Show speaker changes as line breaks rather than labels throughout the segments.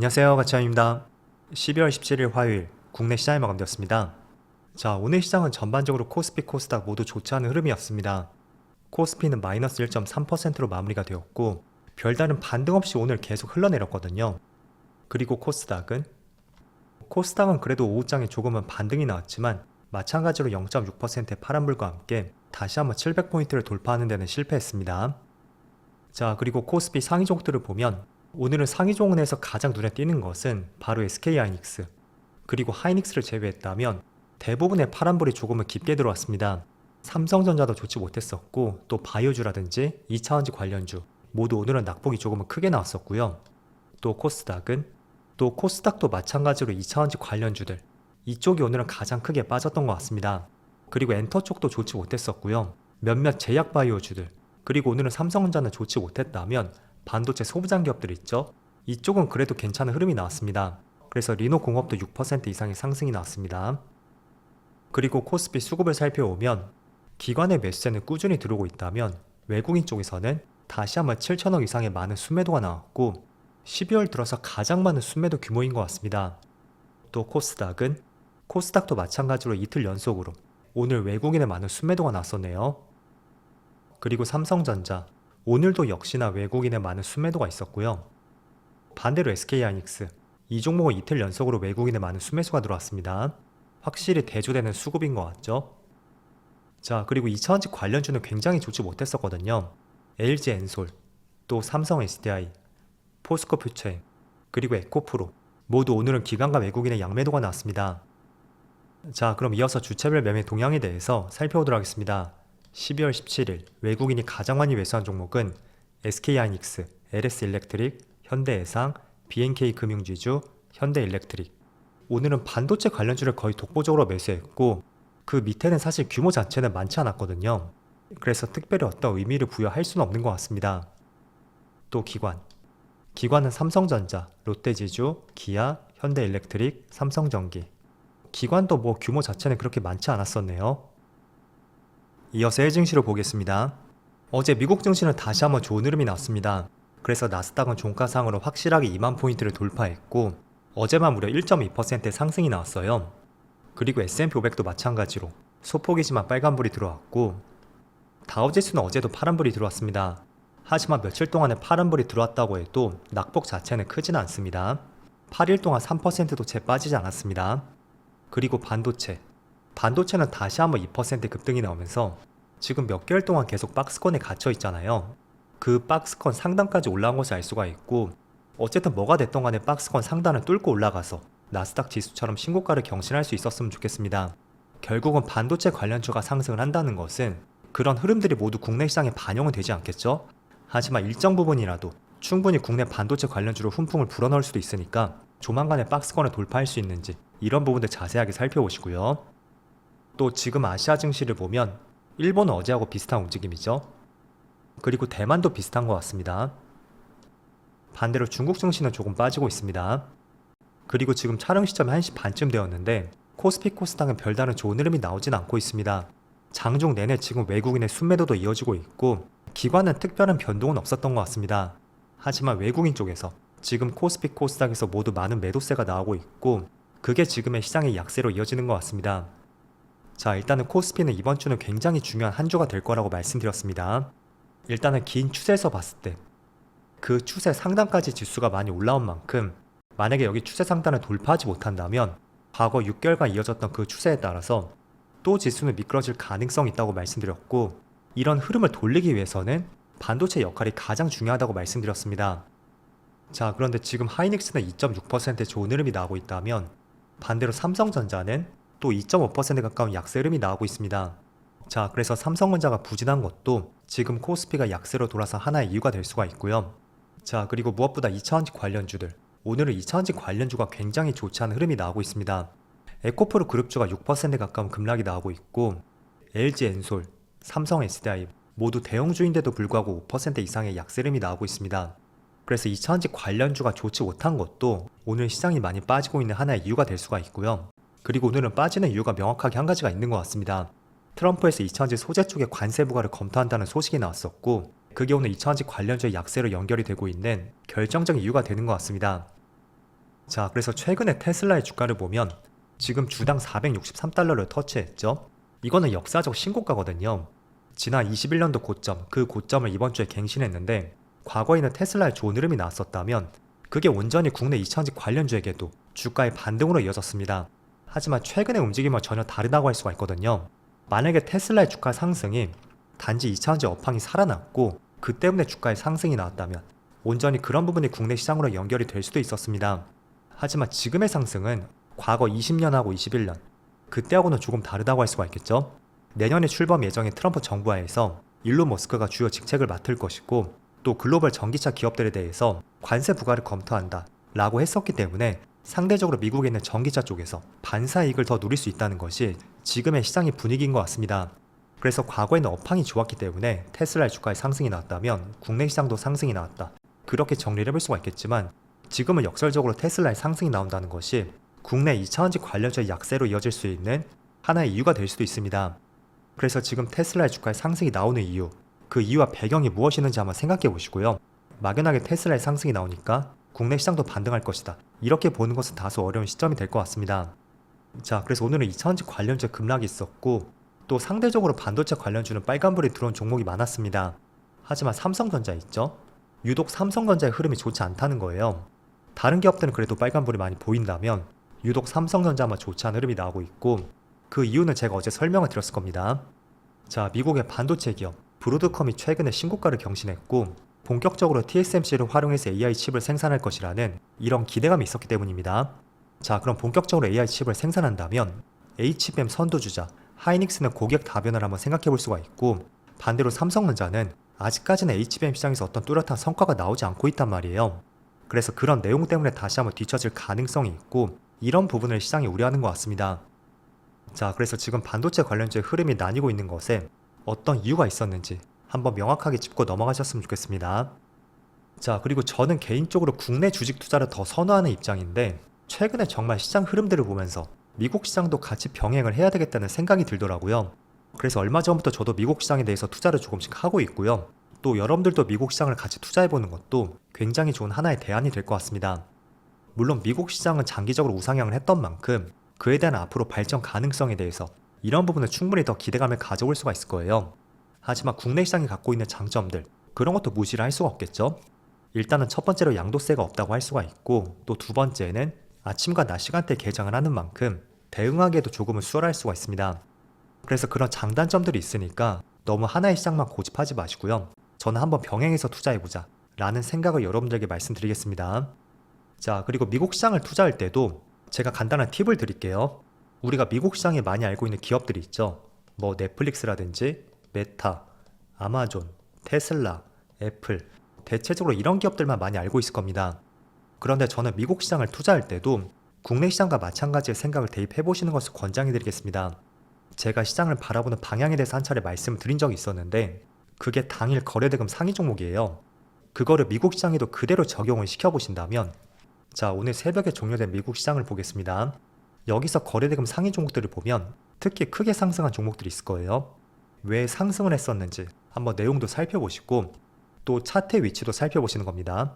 안녕하세요, 가치환입니다. 12월 17일 화요일 국내 시장이 마감되었습니다. 자, 오늘 시장은 전반적으로 코스피, 코스닥 모두 좋지 않은 흐름이었습니다. 코스피는 마이너스 1.3%로 마무리가 되었고 별다른 반등 없이 오늘 계속 흘러내렸거든요. 그리고 코스닥은 그래도 오후장에 조금은 반등이 나왔지만 마찬가지로 0.6%의 파란불과 함께 다시 한번 700포인트를 돌파하는 데는 실패했습니다. 자, 그리고 코스피 상위 종들을 보면 오늘은 상위 종은에서 가장 눈에 띄는 것은 바로 SK하이닉스 그리고 하이닉스를 제외했다면 대부분의 파란불이 조금은 깊게 들어왔습니다. 삼성전자도 좋지 못했었고 또 바이오주라든지 2차원지 관련주 모두 오늘은 낙폭이 조금은 크게 나왔었고요. 또 코스닥도 마찬가지로 2차원지 관련주들 이쪽이 오늘은 가장 크게 빠졌던 것 같습니다. 그리고 엔터 쪽도 좋지 못했었고요. 몇몇 제약 바이오주들 그리고 오늘은 삼성전자는 좋지 못했다면 반도체 소부장 기업들 있죠? 이쪽은 그래도 괜찮은 흐름이 나왔습니다. 그래서 리노공업도 6% 이상의 상승이 나왔습니다. 그리고 코스피 수급을 살펴보면 기관의 매수세는 꾸준히 들어오고 있다면 외국인 쪽에서는 다시 한번 7천억 이상의 많은 순매도가 나왔고 12월 들어서 가장 많은 순매도 규모인 것 같습니다. 또 코스닥도 마찬가지로 이틀 연속으로 오늘 외국인의 많은 순매도가 나왔었네요. 그리고 삼성전자 오늘도 역시나 외국인의 많은 순매도가 있었고요. 반대로 SK하이닉스 이 종목은 이틀 연속으로 외국인의 많은 순매수가 들어왔습니다. 확실히 대조되는 수급인 것 같죠? 자, 그리고 2차원지 관련주는 굉장히 좋지 못했었거든요. LG엔솔, 또 삼성 SDI, 포스코 퓨처엠, 그리고 에코프로 모두 오늘은 기관과 외국인의 양매도가 나왔습니다. 자, 그럼 이어서 주체별 매매 동향에 대해서 살펴보도록 하겠습니다. 12월 17일 외국인이 가장 많이 매수한 종목은 SK하이닉스, LS일렉트릭, 현대해상, BNK금융지주, 현대일렉트릭. 오늘은 반도체 관련주를 거의 독보적으로 매수했고 그 밑에는 사실 규모 자체는 많지 않았거든요. 그래서 특별히 어떤 의미를 부여할 수는 없는 것 같습니다. 또 기관은 삼성전자, 롯데지주, 기아, 현대일렉트릭, 삼성전기. 기관도 규모 자체는 그렇게 많지 않았었네요. 이어서 해외 증시를 보겠습니다. 어제 미국 증시는 다시 한번 좋은 흐름이 나왔습니다. 그래서 나스닥은 종가상으로 확실하게 2만 포인트를 돌파했고 어제만 무려 1.2%의 상승이 나왔어요. 그리고 S&P 500도 마찬가지로 소폭이지만 빨간불이 들어왔고 다우지수는 어제도 파란불이 들어왔습니다. 하지만 며칠 동안에 파란불이 들어왔다고 해도 낙폭 자체는 크지는 않습니다. 8일 동안 3%도 채 빠지지 않았습니다. 그리고 반도체는 다시 한번 2% 급등이 나오면서 지금 몇 개월 동안 계속 박스권에 갇혀 있잖아요. 그 박스권 상단까지 올라온 것을 알 수가 있고 어쨌든 뭐가 됐던 간에 박스권 상단을 뚫고 올라가서 나스닥 지수처럼 신고가를 경신할 수 있었으면 좋겠습니다. 결국은 반도체 관련주가 상승을 한다는 것은 그런 흐름들이 모두 국내 시장에 반영은 되지 않겠죠? 하지만 일정 부분이라도 충분히 국내 반도체 관련주로 훈풍을 불어넣을 수도 있으니까 조만간에 박스권을 돌파할 수 있는지 이런 부분들 자세하게 살펴보시고요. 또 지금 아시아 증시를 보면 일본은 어제하고 비슷한 움직임이죠. 그리고 대만도 비슷한 것 같습니다. 반대로 중국 증시는 조금 빠지고 있습니다. 그리고 지금 촬영 시점이 1시 반쯤 되었는데 코스피 코스닥은 별다른 좋은 흐름이 나오진 않고 있습니다. 장중 내내 지금 외국인의 순매도도 이어지고 있고 기관은 특별한 변동은 없었던 것 같습니다. 하지만 외국인 쪽에서 지금 코스피 코스닥에서 모두 많은 매도세가 나오고 있고 그게 지금의 시장의 약세로 이어지는 것 같습니다. 자, 일단은 코스피는 이번 주는 굉장히 중요한 한 주가 될 거라고 말씀드렸습니다. 일단은 긴 추세에서 봤을 때 그 추세 상단까지 지수가 많이 올라온 만큼 만약에 여기 추세 상단을 돌파하지 못한다면 과거 6개월간 이어졌던 그 추세에 따라서 또 지수는 미끄러질 가능성이 있다고 말씀드렸고 이런 흐름을 돌리기 위해서는 반도체 역할이 가장 중요하다고 말씀드렸습니다. 자, 그런데 지금 하이닉스는 2.6%의 좋은 흐름이 나오고 있다면 반대로 삼성전자는 또 2.5% 가까운 약세 흐름이 나오고 있습니다. 자, 그래서 삼성전자가 부진한 것도 지금 코스피가 약세로 돌아서 하나의 이유가 될 수가 있고요. 자, 그리고 무엇보다 2차원지 관련주들 오늘은 2차원지 관련주가 굉장히 좋지 않은 흐름이 나오고 있습니다. 에코프로 그룹주가 6% 가까운 급락이 나오고 있고 LG엔솔, 삼성 SDI 모두 대형주인데도 불구하고 5% 이상의 약세 흐름이 나오고 있습니다. 그래서 2차원지 관련주가 좋지 못한 것도 오늘 시장이 많이 빠지고 있는 하나의 이유가 될 수가 있고요. 그리고 오늘은 빠지는 이유가 명확하게 한 가지가 있는 것 같습니다. 트럼프에서 2차원지 소재 쪽에 관세 부과를 검토한다는 소식이 나왔었고 그게 오늘 2차원지 관련주의 약세로 연결이 되고 있는 결정적인 이유가 되는 것 같습니다. 자, 그래서 최근에 테슬라의 주가를 보면 지금 주당 463달러를 터치했죠. 이거는 역사적 신고가거든요. 지난 21년도 고점, 그 고점을 이번 주에 갱신했는데 과거에는 테슬라의 좋은 흐름이 나왔었다면 그게 온전히 국내 2차전지 관련주에게도 주가의 반등으로 이어졌습니다. 하지만 최근의 움직임은 전혀 다르다고 할 수가 있거든요. 만약에 테슬라의 주가 상승이 단지 2차전지 업황이 살아났고 그 때문에 주가의 상승이 나왔다면 온전히 그런 부분이 국내 시장으로 연결이 될 수도 있었습니다. 하지만 지금의 상승은 과거 20년하고 21년, 그때하고는 조금 다르다고 할 수가 있겠죠. 내년에 출범 예정인 트럼프 정부 하에서 일론 머스크가 주요 직책을 맡을 것이고 또 글로벌 전기차 기업들에 대해서 관세 부과를 검토한다 라고 했었기 때문에 상대적으로 미국에 있는 전기차 쪽에서 반사 이익을 더 누릴 수 있다는 것이 지금의 시장의 분위기인 것 같습니다. 그래서 과거에는 업황이 좋았기 때문에 테슬라의 주가의 상승이 나왔다면 국내 시장도 상승이 나왔다, 그렇게 정리를 해볼 수가 있겠지만 지금은 역설적으로 테슬라의 상승이 나온다는 것이 국내 2차전지 관련주의 약세로 이어질 수 있는 하나의 이유가 될 수도 있습니다. 그래서 지금 테슬라의 주가의 상승이 나오는 이유, 그 이유와 배경이 무엇이는지 한번 생각해 보시고요. 막연하게 테슬라의 상승이 나오니까 국내 시장도 반등할 것이다, 이렇게 보는 것은 다소 어려운 시점이 될 것 같습니다. 자, 그래서 오늘은 2차전지 관련주에 급락이 있었고 또 상대적으로 반도체 관련주는 빨간불이 들어온 종목이 많았습니다. 하지만 삼성전자 있죠? 유독 삼성전자의 흐름이 좋지 않다는 거예요. 다른 기업들은 그래도 빨간불이 많이 보인다면 유독 삼성전자만 좋지 않은 흐름이 나오고 있고 그 이유는 제가 어제 설명을 드렸을 겁니다. 자, 미국의 반도체 기업 브로드컴이 최근에 신고가를 경신했고 본격적으로 TSMC를 활용해서 AI 칩을 생산할 것이라는 이런 기대감이 있었기 때문입니다. 자, 그럼 본격적으로 AI 칩을 생산한다면 HBM 선두주자 하이닉스는 고객 다변을 한번 생각해 볼 수가 있고 반대로 삼성전자는 아직까지는 HBM 시장에서 어떤 뚜렷한 성과가 나오지 않고 있단 말이에요. 그래서 그런 내용 때문에 다시 한번 뒤처질 가능성이 있고 이런 부분을 시장이 우려하는 것 같습니다. 자, 그래서 지금 반도체 관련주의 흐름이 나뉘고 있는 것에 어떤 이유가 있었는지 한번 명확하게 짚고 넘어가셨으면 좋겠습니다. 자, 그리고 저는 개인적으로 국내 주식 투자를 더 선호하는 입장인데 최근에 정말 시장 흐름들을 보면서 미국 시장도 같이 병행을 해야 되겠다는 생각이 들더라고요. 그래서 얼마 전부터 저도 미국 시장에 대해서 투자를 조금씩 하고 있고요. 또 여러분들도 미국 시장을 같이 투자해보는 것도 굉장히 좋은 하나의 대안이 될 것 같습니다. 물론 미국 시장은 장기적으로 우상향을 했던 만큼 그에 대한 앞으로 발전 가능성에 대해서 이런 부분을 충분히 더 기대감을 가져올 수가 있을 거예요. 하지만 국내 시장이 갖고 있는 장점들, 그런 것도 무시를 할 수가 없겠죠. 일단은 첫 번째로 양도세가 없다고 할 수가 있고 또 두 번째는 아침과 낮 시간대에 개장을 하는 만큼 대응하기에도 조금은 수월할 수가 있습니다. 그래서 그런 장단점들이 있으니까 너무 하나의 시장만 고집하지 마시고요. 저는 한번 병행해서 투자해보자 라는 생각을 여러분들에게 말씀드리겠습니다. 자, 그리고 미국 시장을 투자할 때도 제가 간단한 팁을 드릴게요. 우리가 미국 시장에 많이 알고 있는 기업들이 있죠. 뭐 넷플릭스라든지 메타, 아마존, 테슬라, 애플, 대체적으로 이런 기업들만 많이 알고 있을 겁니다. 그런데 저는 미국 시장을 투자할 때도 국내 시장과 마찬가지의 생각을 대입해 보시는 것을 권장해 드리겠습니다. 제가 시장을 바라보는 방향에 대해서 한 차례 말씀을 드린 적이 있었는데 그게 당일 거래대금 상위 종목이에요. 그거를 미국 시장에도 그대로 적용을 시켜보신다면 자, 오늘 새벽에 종료된 미국 시장을 보겠습니다. 여기서 거래대금 상위 종목들을 보면 특히 크게 상승한 종목들이 있을 거예요. 왜 상승을 했었는지 한번 내용도 살펴보시고 또 차트의 위치도 살펴보시는 겁니다.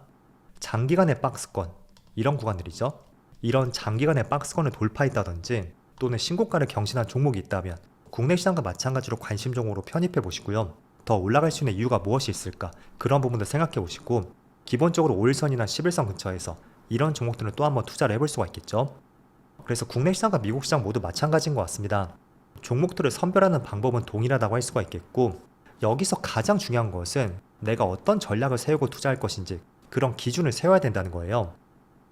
장기간의 박스권, 이런 구간들이죠. 이런 장기간의 박스권을 돌파했다든지 또는 신고가를 경신한 종목이 있다면 국내 시장과 마찬가지로 관심 종목으로 편입해 보시고요. 더 올라갈 수 있는 이유가 무엇이 있을까, 그런 부분도 생각해 보시고 기본적으로 5일선이나 11선 근처에서 이런 종목들은 또 한번 투자를 해볼 수가 있겠죠. 그래서 국내 시장과 미국 시장 모두 마찬가지인 것 같습니다. 종목들을 선별하는 방법은 동일하다고 할 수가 있겠고 여기서 가장 중요한 것은 내가 어떤 전략을 세우고 투자할 것인지 그런 기준을 세워야 된다는 거예요.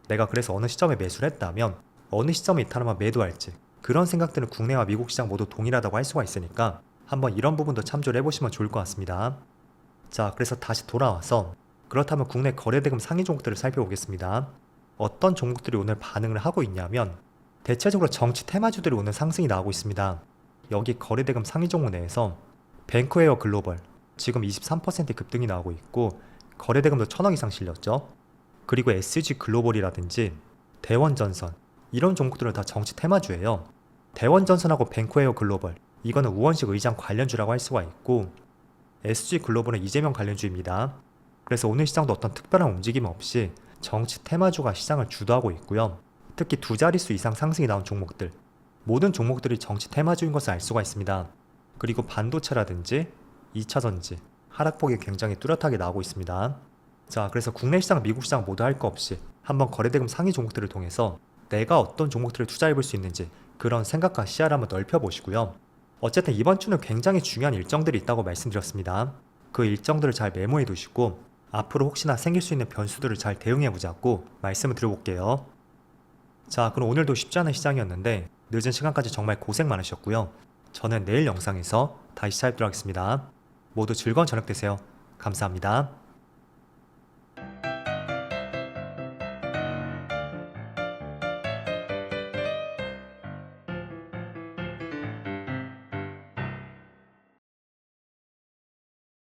내가 그래서 어느 시점에 매수를 했다면 어느 시점에 이탈하면 매도할지 그런 생각들은 국내와 미국 시장 모두 동일하다고 할 수가 있으니까 한번 이런 부분도 참조를 해보시면 좋을 것 같습니다. 자, 그래서 다시 돌아와서 그렇다면 국내 거래대금 상위 종목들을 살펴보겠습니다. 어떤 종목들이 오늘 반응을 하고 있냐면 대체적으로 정치 테마주들이 오늘 상승이 나오고 있습니다. 여기 거래대금 상위 종목 내에서 뱅크웨어 글로벌 지금 23% 급등이 나오고 있고 거래대금도 1,000억 이상 실렸죠. 그리고 SG 글로벌이라든지 대원전선 이런 종목들은 다 정치 테마주예요. 대원전선하고 뱅크웨어 글로벌 이거는 우원식 의장 관련주라고 할 수가 있고 SG 글로벌은 이재명 관련주입니다. 그래서 오늘 시장도 어떤 특별한 움직임 없이 정치 테마주가 시장을 주도하고 있고요. 특히 두 자릿수 이상 상승이 나온 종목들, 모든 종목들이 정치 테마주인 것을 알 수가 있습니다. 그리고 반도체라든지 2차전지, 하락폭이 굉장히 뚜렷하게 나오고 있습니다. 자, 그래서 국내 시장, 미국 시장 모두 할 거 없이 한번 거래대금 상위 종목들을 통해서 내가 어떤 종목들을 투자해 볼 수 있는지 그런 생각과 시야를 한번 넓혀보시고요. 어쨌든 이번 주는 굉장히 중요한 일정들이 있다고 말씀드렸습니다. 그 일정들을 잘 메모해 두시고 앞으로 혹시나 생길 수 있는 변수들을 잘 대응해 보자고 말씀을 드려볼게요. 자, 그럼 오늘도 쉽지 않은 시장이었는데 늦은 시간까지 정말 고생 많으셨고요. 저는 내일 영상에서 다시 찾아뵙도록 하겠습니다. 모두 즐거운 저녁 되세요. 감사합니다.